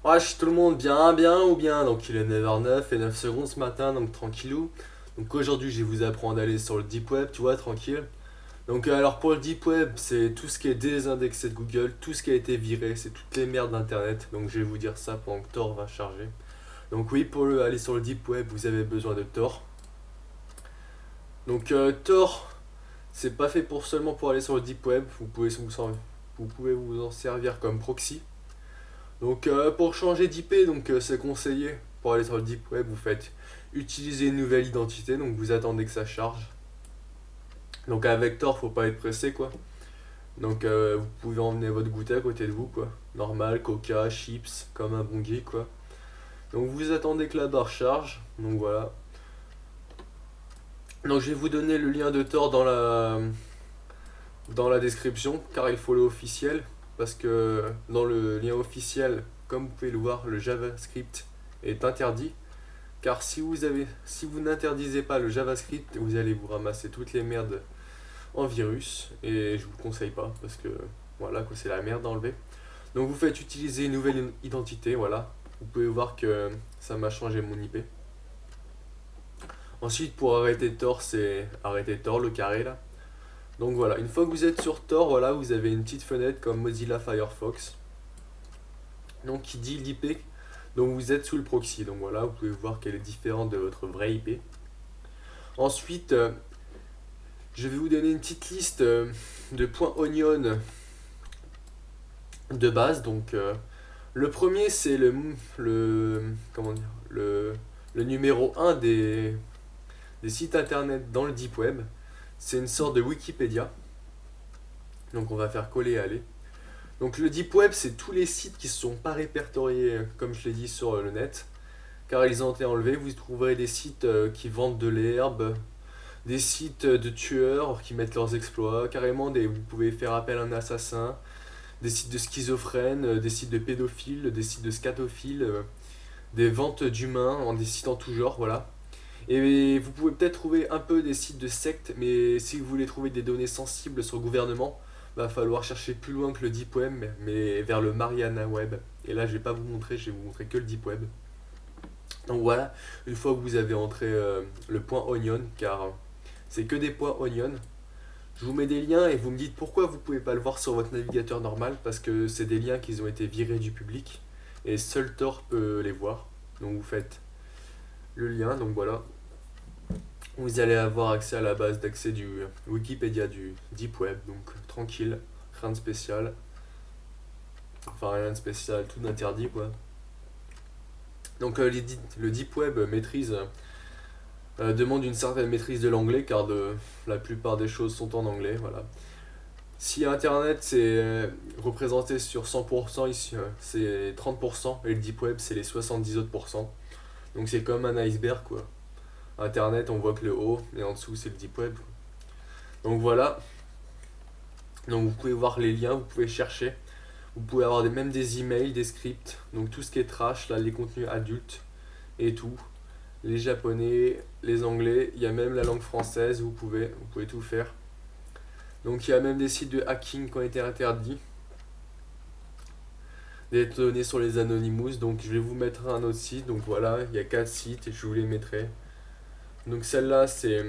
Wesh tout le monde, bien ou bien? Donc il est 9h09 et 9 secondes ce matin, donc tranquillou. Donc aujourd'hui je vais vous apprendre à aller sur le deep web, tu vois, tranquille. Donc alors pour le deep web, c'est tout ce qui est désindexé de Google, tout ce qui a été viré, c'est toutes les merdes d'internet. Donc je vais vous dire ça pendant que Tor va charger. Donc oui, aller sur le deep web, vous avez besoin de Tor. Donc Tor, c'est pas fait pour seulement pour aller sur le deep web, vous pouvez vous en servir comme proxy. Donc pour changer d'IP, donc c'est conseillé pour aller sur le deep web, vous faites utiliser une nouvelle identité, donc vous attendez que ça charge. Donc avec Tor, faut pas être pressé quoi. Donc vous pouvez emmener votre goûter à côté de vous quoi. Normal, coca, chips, comme un bon geek quoi. Donc vous attendez que la barre charge, donc voilà. Donc je vais vous donner le lien de Tor dans la description, car il faut l'officiel, parce que dans le lien officiel, comme vous pouvez le voir, le JavaScript est interdit. Car si vous n'interdisez pas le JavaScript, vous allez vous ramasser toutes les merdes en virus. Et je vous le conseille pas parce que voilà quoi, c'est la merde à enlever. Donc vous faites utiliser une nouvelle identité, voilà. Vous pouvez voir que ça m'a changé mon IP. Ensuite pour arrêter Tor, c'est arrêter Tor, le carré là. Donc voilà, une fois que vous êtes sur Tor, voilà, vous avez une petite fenêtre comme Mozilla Firefox. Donc qui dit l'IP. Donc vous êtes sous le proxy. Donc voilà, vous pouvez voir qu'elle est différente de votre vraie IP. Ensuite, je vais vous donner une petite liste de points onion de base. Donc, le premier, c'est comment dire, le numéro un des sites internet dans le deep web. C'est une sorte de Wikipédia. Donc, on va faire coller-aller. Donc, le deep web, c'est tous les sites qui ne sont pas répertoriés, comme je l'ai dit, sur le net. Car ils ont été enlevés. Vous trouverez des sites qui vendent de l'herbe, des sites de tueurs qui mettent leurs exploits, carrément vous pouvez faire appel à un assassin, des sites de schizophrènes, des sites de pédophiles, des sites de scatophiles, des ventes d'humains, des sites en tout genre, voilà. Et vous pouvez peut-être trouver un peu des sites de sectes, mais si vous voulez trouver des données sensibles sur le gouvernement, va falloir chercher plus loin que le deep web, mais vers le Mariana Web. Et là, je vais pas vous montrer, je vais vous montrer que le deep web. Donc voilà, une fois que vous avez entré le point onion, car c'est que des points onion. Je vous mets des liens et vous me dites pourquoi vous pouvez pas le voir sur votre navigateur normal, parce que c'est des liens qui ont été virés du public et seul Tor peut les voir. Donc vous faites le lien, donc voilà. Vous allez avoir accès à la base d'accès du Wikipédia du Deep Web, donc tranquille, rien de spécial. Enfin rien de spécial, tout d'interdit quoi. Donc le Deep Web demande une certaine maîtrise de l'anglais car la plupart des choses sont en anglais, voilà. Si Internet c'est représenté sur 100%, ici c'est 30% et le Deep Web c'est les 70 autres pourcents. Donc c'est comme un iceberg quoi. Internet on voit que le haut et en dessous c'est le Deep Web. Donc voilà. Donc vous pouvez voir les liens, vous pouvez chercher. Vous pouvez avoir même des emails, des scripts. Donc tout ce qui est trash, là, les contenus adultes et tout. Les japonais, les anglais, il y a même la langue française, vous pouvez tout faire. Donc il y a même des sites de hacking qui ont été interdits, des données sur les Anonymous. Donc je vais vous mettre un autre site. Donc voilà, il y a 4 sites et je vous les mettrai. Donc celle-là, c'est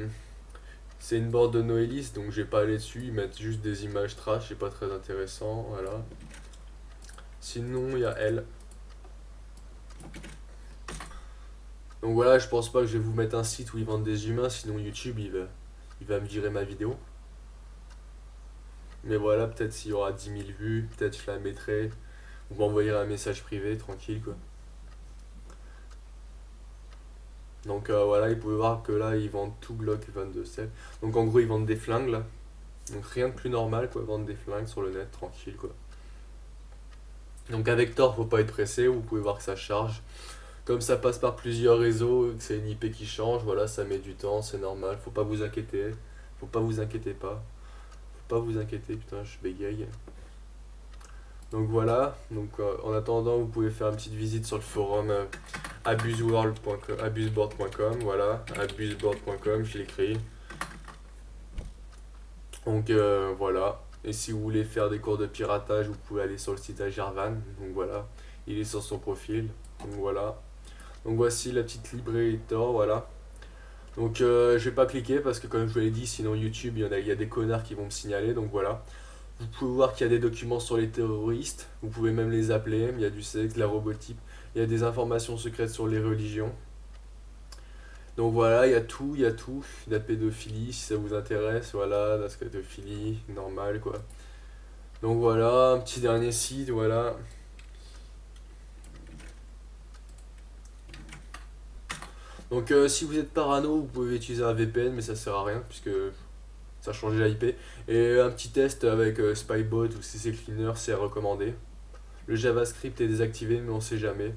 une board de Noelis, donc je vais pas aller dessus. Ils mettent juste des images trash, c'est pas très intéressant. Voilà. Sinon, il y a elle. Donc voilà, je pense pas que je vais vous mettre un site où ils vendent des humains, sinon YouTube il va me virer ma vidéo. Mais voilà, peut-être s'il y aura 10 000 vues, peut-être je la mettrai. Vous m'envoyerez un message privé, tranquille quoi. Donc voilà, vous pouvez voir que là ils vendent tout Glock 22/7. Donc en gros ils vendent des flingues là. Donc rien de plus normal quoi, vendre des flingues sur le net, tranquille quoi. Donc avec Tor, faut pas être pressé, vous pouvez voir que ça charge. Comme ça passe par plusieurs réseaux, que c'est une IP qui change, voilà, ça met du temps, c'est normal, faut pas vous inquiéter. Faut pas vous inquiéter pas. Faut pas vous inquiéter, putain, je bégaye. Donc voilà, donc en attendant, vous pouvez faire une petite visite sur le forum abuseboard.com, voilà, abuseboard.com, je l'écris. Donc voilà, et si vous voulez faire des cours de piratage, vous pouvez aller sur le site Agervan, donc voilà. il est sur son profil. Donc voilà. Donc voici la petite librairie Tor, voilà. Donc je vais pas cliquer parce que comme je vous l'ai dit, sinon YouTube, il y a des connards qui vont me signaler, donc voilà. Vous pouvez voir qu'il y a des documents sur les terroristes, vous pouvez même les appeler, il y a du sexe, de la robotique, il y a des informations secrètes sur les religions. Donc voilà, il y a tout, de la pédophilie si ça vous intéresse, voilà, la scatophilie, normal quoi. Donc voilà, un petit dernier site, voilà. Donc si vous êtes parano, vous pouvez utiliser un VPN, mais ça sert à rien puisque ça change l'IP. Et un petit test avec Spybot ou CC Cleaner, c'est recommandé. Le JavaScript est désactivé, mais on sait jamais.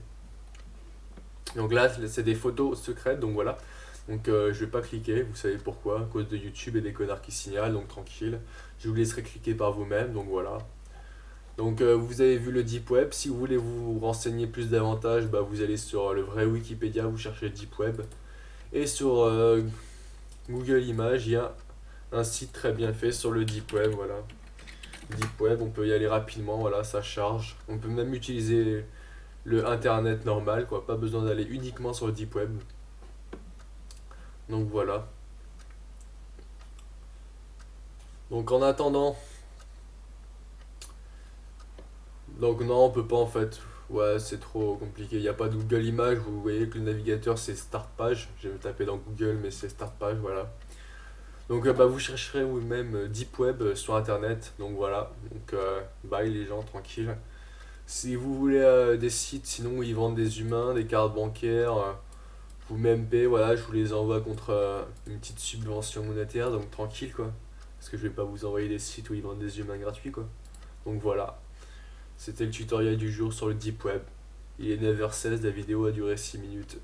Donc là, c'est des photos secrètes, donc voilà. Donc je vais pas cliquer, vous savez pourquoi, à cause de YouTube et des connards qui signalent, donc tranquille. Je vous laisserai cliquer par vous-même, donc voilà. Donc vous avez vu le Deep Web, si vous voulez vous renseigner plus davantage, bah, vous allez sur le vrai Wikipédia, vous cherchez Deep Web. Et sur Google Images, il y a un site très bien fait sur le Deep Web, voilà. Deep Web, on peut y aller rapidement, voilà, ça charge. On peut même utiliser le Internet normal, quoi, pas besoin d'aller uniquement sur le Deep Web. Donc voilà. Donc en attendant, donc non, on peut pas en fait. Ouais, c'est trop compliqué. Il n'y a pas de Google Images. Vous voyez que le navigateur c'est Start Page. Je vais taper dans Google, mais c'est Start Page, voilà. Donc bah, vous chercherez vous-même Deep Web sur Internet. Donc voilà. Donc bye les gens, tranquille. Si vous voulez des sites, sinon où ils vendent des humains, des cartes bancaires, vous m'MP, voilà, je vous les envoie contre une petite subvention monétaire, donc tranquille quoi. Parce que je vais pas vous envoyer des sites où ils vendent des humains gratuits quoi. Donc voilà. C'était le tutoriel du jour sur le Deep Web. Il est 9h16, la vidéo a duré 6 minutes.